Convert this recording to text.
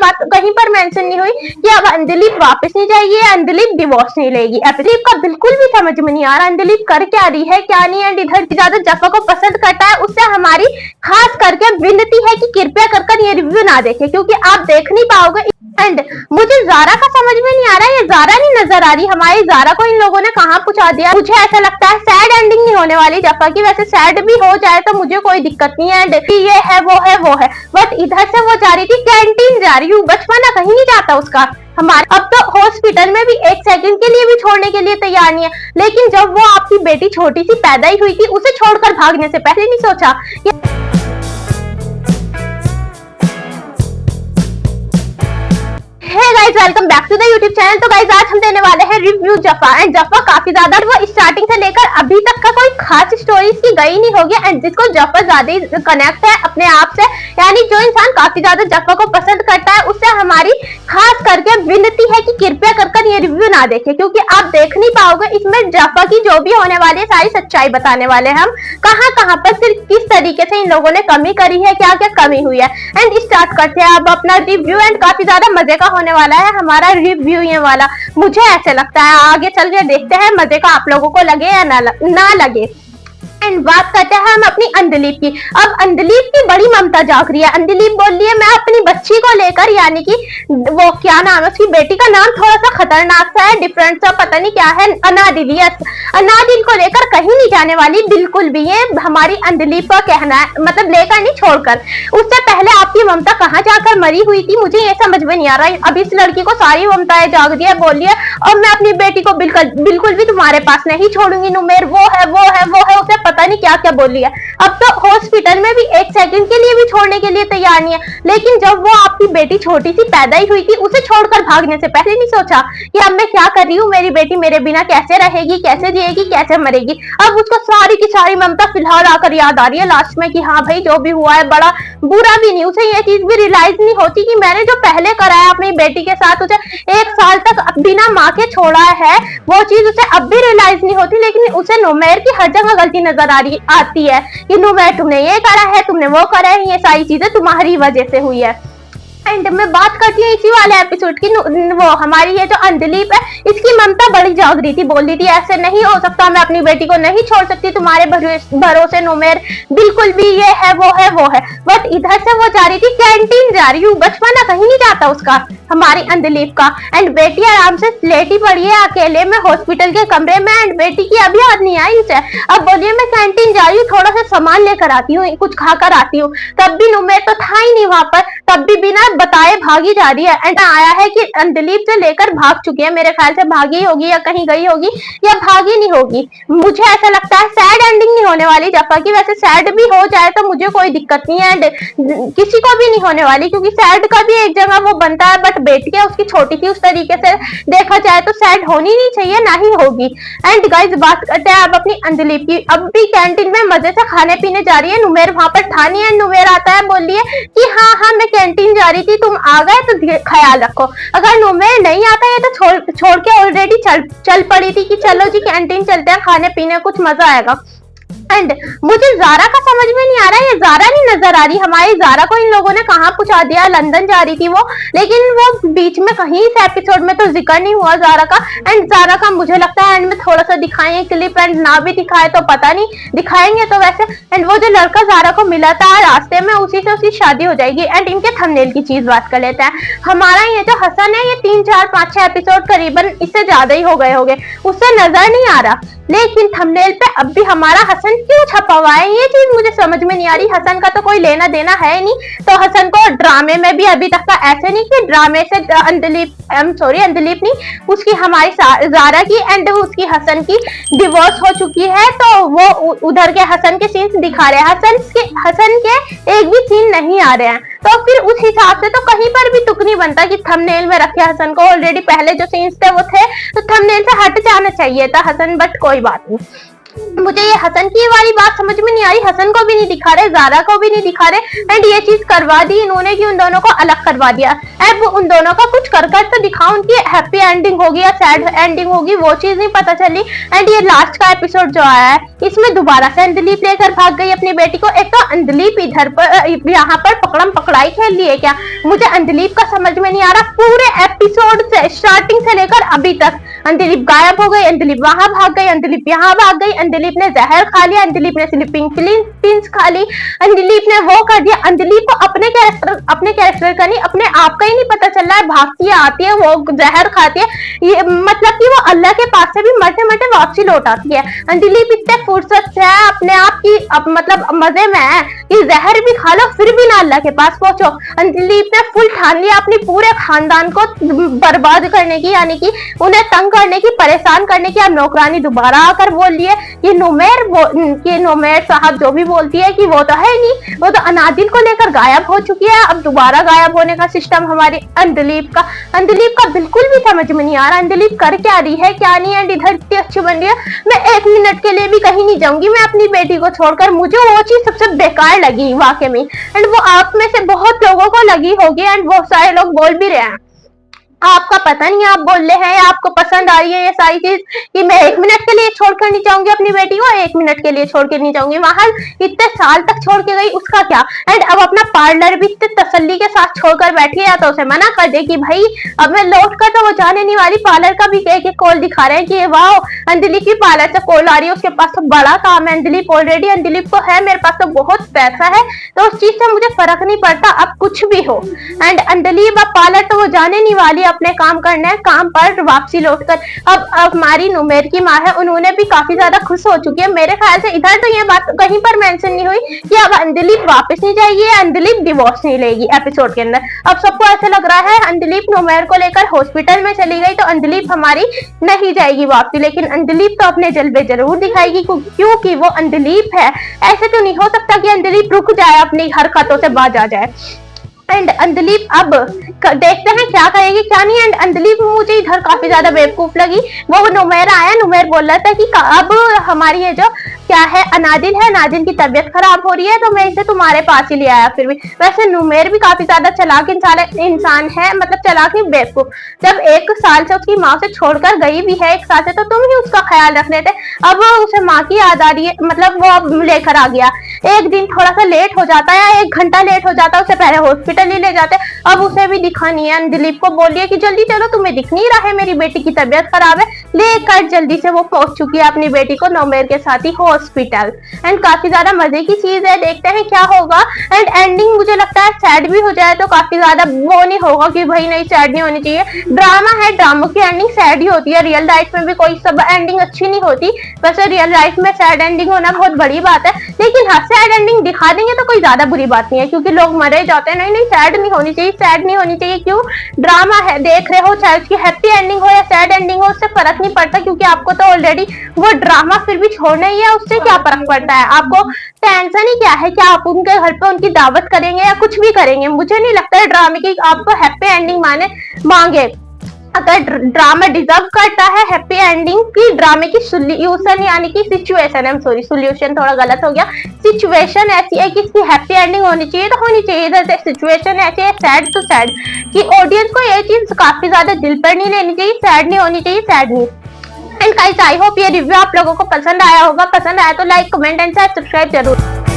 बात कहीं पर मेंशन नहीं हुई कि अब अंजलि वापस नहीं जाएगी या अंजलि डिवोर्स नहीं लेगी। अंजलि का बिल्कुल भी समझ में नहीं आ रहा अंजलि कर क्या रही है क्या नहीं। एंड इधर ज्यादा जफा को पसंद करता है, उससे हमारी खास करके विनती है कि कृपया कर ये रिव्यू ना देखें क्योंकि आप देख नहीं पाओगे। एंड मुझे ज़ारा का समझ में नहीं आ रहा है, ये ज़ारा नहीं नजर आ रही, हमारी ज़ारा को इन लोगों ने कहाँ पहुंचा दिया। मुझे ऐसा लगता है सैड एंडिंग नहीं होने वाली जफा की, वैसे सैड भी हो जाए तो मुझे कोई दिक्कत नहीं है। एंड ये है वो है, बट इधर से वो जा रही थी कैंटीन जा रही हूँ, बचपना कहीं नहीं जाता उसका। हमारे अब तो हॉस्पिटल में भी एक सेकंड के लिए भी छोड़ने के लिए तैयार नहीं है, लेकिन जब वो आपकी बेटी छोटी सी पैदा ही हुई थी उसे छोड़कर भागने से पहले नहीं सोचा। Hey guys, welcome back to the YouTube channel. तो गाइस आज हम देने वाले हैं रिव्यू जफा। एंड जफा काफी ज्यादा वो स्टार्टिंग से लेकर अभी तक का कोई खास स्टोरी की गई नहीं होगी। एंड जिसको जफा ज्यादा कनेक्ट है अपने आप से, यानी जो इंसान काफी ज्यादा जफा को पसंद करता है, उससे हमारी खास करके विनती है कि कृपया कर ये रिव्यू ना देखे क्योंकि आप देख नहीं पाओगे। इसमें जफा की जो भी होने वाली है सारी सच्चाई बताने वाले हैं हम, कहाँ पर फिर किस तरीके से इन लोगों ने कमी करी है, क्या क्या कमी हुई है। एंड स्टार्ट करते हैं अब अपना रिव्यू। एंड काफी ज्यादा मजे का होने वाला है हमारा रिव्यू ये वाला, मुझे ऐसे लगता है। आगे चल के देखते हैं मजे का आप लोगों को लगे या ना लगे। एंड बात करते हैं हम अपनी अंजलिप की। अब अंजलिप की बड़ी ममता जाग रही है। अंजलिप बोल रही है मैं अपनी बच्ची को लेकर, यानी कि वो क्या नाम है उसकी बेटी का नाम थोड़ा सा खतरनाक सा है, डिफरेंट सा, पता नहीं क्या है, अनादिल। अनादिल को लेकर कहीं नहीं जाने वाली बिल्कुल भी, ये हमारी अंजलिप का कहना है, मतलब लेकर नहीं छोड़कर। उससे पहले आपकी ममता कहाँ जाकर मरी हुई थी मुझे ये समझ में नहीं आ रहा है। अब इस लड़की को सारी ममताएं जाग रही है, बोल रही है और मैं अपनी बेटी को बिल्कुल भी तुम्हारे पास नहीं छोड़ूंगी, नुमेर वो है, उसे पता नहीं क्या क्या बोल रही है। अब तो हॉस्पिटल में भी एक सेकंड के लिए भी छोड़ने के लिए तैयार नहीं है, लेकिन जब वो आपकी बेटी छोटी सी पैदा ही हुई थी उसे छोड़कर भागने से पहले नहीं सोचा कि अब मैं क्या कर रही हूँ, मेरी बेटी मेरे बिना कैसे रहेगी, कैसे जिएगी, कैसे मरेगी। अब उसको सारी की सारी ममता फिलहाल आकर याद आ रही है लास्ट में कि हाँ भाई जो भी हुआ है बड़ा बुरा भी नहीं। उसे ये चीज भी रियलाइज नहीं होती कि मैंने जो पहले करा है अपनी बेटी के साथ, उसे 1 साल तक बिना माँ के छोड़ा है, वो चीज उसे अब भी रियलाइज नहीं होती। लेकिन उसे नुमेर की हर जगह गलती नजर आती है कि नुमेर तुमने ये करा है, तुमने वो करा है, ये सारी चीजें तुम्हारी वजह से हुई है। एंड मैं बात करती हूँ इसी वाले एपिसोड की, वो हमारी ये जो अंजलिप है इसकी ममता बड़ी जाग रही थी, बोल रही थी ऐसे नहीं हो सकता, मैं अपनी बेटी को नहीं छोड़ सकती तुम्हारे भरोसे नुमेर, बिल्कुल भी ये है वो है। बट इधर से वो जा रही थी कैंटीन जा रही हूँ, बचपना कहीं नहीं जाता उसका, हमारी अंजलिप का। एंड बेटी आराम से लेटी पड़ी है अकेले में हॉस्पिटल के कमरे में। एंड बेटी की अभी याद नहीं आई उसे, अब बोलिए मैं कैंटीन जा रही हूँ, थोड़ा सा सामान लेकर आती हूँ, कुछ खाकर आती हूँ। तब भी नुमेर तो था ही नहीं वहां पर, तब भी बिना बताए भागी जा रही है। एंड आया है कि अंजलिप से लेकर भाग चुकी है, मेरे ख्याल से भागी होगी या कहीं गई होगी या भागी नहीं होगी। मुझे ऐसा लगता है सैड एंडिंग नहीं होने वाली जफा की, वैसे सैड भी हो जाए तो मुझे कोई दिक्कत नहीं है। एंड किसी को भी नहीं होने वाली क्योंकि सैड का भी एक जगह वो बनता है, बट बेटी है उसकी छोटी थी, उस तरीके से देखा जाए तो सैड होनी नहीं चाहिए, ना ही होगी। एंड गाइस बात करते हैं अब अपनी अंजलिप की। अब भी कैंटीन में मजे से खाने पीने जा रही है, नुमेर वहां पर था नहीं है। नुमेर आता है, बोल रही है कि हाँ मैं कैंटीन जा रही थी, तुम आ गए तो ख्याल रखो। अगर नुमेर नहीं आता है तो छोड़ के ऑलरेडी चल पड़ी थी कि चलो जी कैंटीन चलते हैं, खाने पीने कुछ मजा आएगा। एंड मुझे ज़ारा का समझ में नहीं आ रहा है, ये ज़ारा नहीं नजर आ रही, हमारी ज़ारा को इन लोगों ने कहाँ पहुंचा दिया। लंदन जा रही थी वो, लेकिन वो बीच में कहीं इस एपिसोड में तो जिक्र नहीं हुआ ज़ारा का। एंड ज़ारा का मुझे लगता है एंड में थोड़ा सा दिखाएंगे क्लिप, एंड ना भी दिखाए तो पता नहीं, दिखाएंगे तो वैसे। एंड वो जो लड़का ज़ारा को मिला था रास्ते में, उसी से उसकी शादी हो जाएगी। एंड इनके थंबनेल की चीज बात कर लेते हैं। हमारा ये जो हसन है, ये 3, 4, 5, 6 एपिसोड करीबन इससे ज्यादा ही हो गए होंगे, उससे नजर नहीं आ रहा, लेकिन थंबनेल पे अब भी हमारा हसन क्यों छपा हुआ है, ये चीज मुझे समझ में नहीं आ रही। हसन का तो कोई लेना देना है नहीं, तो हसन को ड्रामे में भी अभी तक का ऐसे नहीं कि ड्रामे से अंजलिप नहीं, उसकी हमारी ज़ारा की एंड उसकी हसन की डिवोर्स हो चुकी है, तो वो उधर के हसन के सीन्स दिखा रहे हैं, हसन के एक भी सीन नहीं आ रहे हैं। तो फिर उस हिसाब से तो कहीं पर भी तुक नहीं बनता कि थंबनेल में रखे हसन को। ऑलरेडी पहले जो सीन्स थे वो थे, तो थंबनेल से हट जाना चाहिए था हसन, बट कोई बात नहीं। मुझे ये हसन की वाली बात समझ में नहीं आ रही, हसन को भी नहीं दिखा रहे, ज़ारा को भी नहीं दिखा रहे, एंड ये चीज करवा दी इन्होंने कि उन दोनों को अलग करवा दिया। अब उन दोनों का कुछ कर कर तो दिखाओ, उनकी हैप्पी एंडिंग होगी या सैड एंडिंग होगी, वो चीज नहीं पता चली। एंड ये लास्ट का एपिसोड जो आया है, इसमें दोबारा से अंजलि लेकर भाग गई अपनी बेटी को। एक तो अंजलि इधर पर यहाँ पर पकड़म पकड़ाई खेल रही है क्या, मुझे अंजलि का समझ में नहीं आ रहा। पूरे एपिसोड से स्टार्टिंग से लेकर अभी तक अंजलि गायब हो गई, अंजलि वहां भाग गई, अंजलि यहाँ भाग गई, अंजलि ने जहर खा लिया, अंजलि ने स्लीपिंग पिल्स खा ली, अंजलि ने वो कर दिया। अंजलि को अपने कैरेक्टर का नहीं, अपने आप का ही नहीं पता चल रहा है। भागती है, आती है, वो जहर खाती है, ये मतलब कि वो अल्लाह के पास से भी मरते मरते वापसी लौट आती है। अंजलि इतने फुर्सत से है अपने आप की, मतलब मजे में है कि जहर भी खा लो फिर भी ना अल्लाह के पास पहुंचो। अंजलि ने फुल ठान लिया अपने पूरे खानदान को बर्बाद करने की, यानी कि उन्हें तंग करने की, परेशान करने की। अब नौकरानी दोबारा आकर बोल रही है कि नुमेर साहब जो भी बोलती है कि वो तो है नहीं, वो तो अनादिल को लेकर गायब हो चुकी है। अब दोबारा गायब होने का सिस्टम हमारी अंजलिप का बिल्कुल भी समझ में नहीं आ रहा। अंजलिप कर क्या रही है क्या नहीं है, इधर इतनी अच्छी बन रही है। मैं 1 मिनट के लिए भी कहीं नहीं जाऊंगी मैं अपनी बेटी को छोड़कर, मुझे वो चीज सबसे बेकार लगी वाकई में। एंड वो आप में से बहुत लोगों को लगी होगी, एंड बहुत सारे लोग बोल भी रहे हैं। आपका पता नहीं आप बोल रहे हैं, आपको पसंद आ रही है ये सारी चीज कि मैं 1 मिनट के लिए छोड़कर नहीं जाऊंगी अपनी बेटी को, 1 मिनट के लिए छोड़ के नहीं जाऊंगी। वहां इतने साल तक छोड़ के गई, उसका क्या। एंड अब अपना पार्लर भी इतने तसल्ली के साथ छोड़कर बैठी है, या तो उसे मना कर दे कि भाई अब मैं लौट कर तो वो जाने नहीं वाली। पार्लर का भी एक कॉल दिखा रहे हैं कि वाह अंजलि की पार्लर से कॉल आ रही है, उसके पास तो बड़ा काम है। अंजलि ऑलरेडी अंजलि को है, मेरे पास तो बहुत पैसा है, तो उस चीज से मुझे फर्क नहीं पड़ता अब कुछ भी हो। एंड अंजलि पार्लर तो वो जाने नहीं वाली, अपने काम करना है, काम पर वापसी लौटकर। अब हमारी नुमेर की माँ है, उन्होंने भी काफी ज्यादा खुश हो चुकी है। मेरे ख्याल से इधर तो ये बात कहीं पर मेंशन नहीं हुई कि अब अंजलि वापस नहीं जाएगी, अंजलि डिवोर्स नहीं लेगी एपिसोड के अंदर। अब सबको ऐसा लग रहा है अंजलि नुमेर को लेकर हॉस्पिटल में चली गई तो अंजलि हमारी नहीं जाएगी वापसी, लेकिन अंजलि तो अपने जलवे जरूर दिखाएगी क्योंकि वो अंजलि है। ऐसे तो नहीं हो सकता कि अंजलि रुक जाए, अपनी हरकतों से बाज आ जाए। एंड अंजलि अब देखते हैं क्या करेगी क्या नहीं। एंड अंजलि मुझे इधर काफी ज्यादा बेवकूफ लगी। वो नुमेर आया, नुमेर बोल रहा था कि अब हमारी ये जो क्या है अनादिल है, अनादिल की तबीयत खराब हो रही है तो मैं इसे तुम्हारे पास ही ले आया। फिर भी वैसे नुमेर भी काफी ज्यादा चालाक इंसान है, मतलब चालाक नहीं बेवकूफ। जब 1 साल से उसकी माँ से छोड़कर गई भी है, 1 साल से, तो तुम ही उसका ख्याल रख लेते। अब उसे माँ की याद आ रही है, मतलब वो अब लेकर आ गया। एक दिन थोड़ा सा लेट हो जाता है, 1 घंटा लेट हो जाता है, उससे पहले हॉस्पिटल ही ले जाते। अब उसे भी दिखा नहीं है। दिलीप को बोल है कि जल्दी चलो, तुम्हें दिख नहीं रहा है, मेरी बेटी की तबीयत खराब है। लेकर जल्दी से वो पहुंच चुकी है अपनी बेटी को नुमेर के साथ ही हॉस्पिटल। एंड काफी ज्यादा मजे की चीज है, देखते हैं क्या होगा। एंड एंडिंग मुझे लगता है सैड भी हो जाए तो काफी ज्यादा वो नहीं होगा कि भाई नहीं सैड नहीं होनी चाहिए। ड्रामा है, ड्रामा की एंडिंग सैड ही होती है। रियल लाइफ में भी कोई सब एंडिंग अच्छी नहीं होती, वैसे रियल लाइफ में सैड एंडिंग होना बहुत बड़ी बात है। लेकिन हाँ, सैड एंडिंग दिखा देंगे तो कोई ज्यादा बुरी बात नहीं है, क्योंकि लोग मरे जाते हैं। नहीं सैड नहीं होनी चाहिए, सैड नहीं होनी चाहिए। क्यों, ड्रामा है, देख रहे हो, चाहे उसकी हैप्पी एंडिंग हो या सैड एंडिंग हो, उससे फर्क नहीं पड़ता, क्योंकि आपको तो ऑलरेडी वो ड्रामा फिर भी छोड़ना ही है। उससे क्या फर्क पड़ता है, आपको टेंशन ही क्या है कि आप उनके घर पे उनकी दावत करेंगे या कुछ भी करेंगे। मुझे नहीं लगता है ड्रामे की आपको हैप्पी एंडिंग मांगे। अगर ड्रामा डिजर्व करता है हैप्पी एंडिंग की, ड्रामे की सोल्यूशन यानी कि सिचुएशन, सोल्यूशन थोड़ा गलत हो गया, सिचुएशन ऐसी है कि इसकी हैप्पी एंडिंग होनी चाहिए तो होनी चाहिए। इधर से सिचुएशन ऐसी है सैड तो सैड, कि ऑडियंस को ये चीज काफी ज्यादा दिल पर नहीं लेनी चाहिए, सैड नहीं होनी चाहिए, सैड नहीं। एंड गाइस, आई होप ये रिव्यू आप लोगों को पसंद आया होगा। पसंद आया तो लाइक, कमेंट एंड सब्सक्राइब जरूर।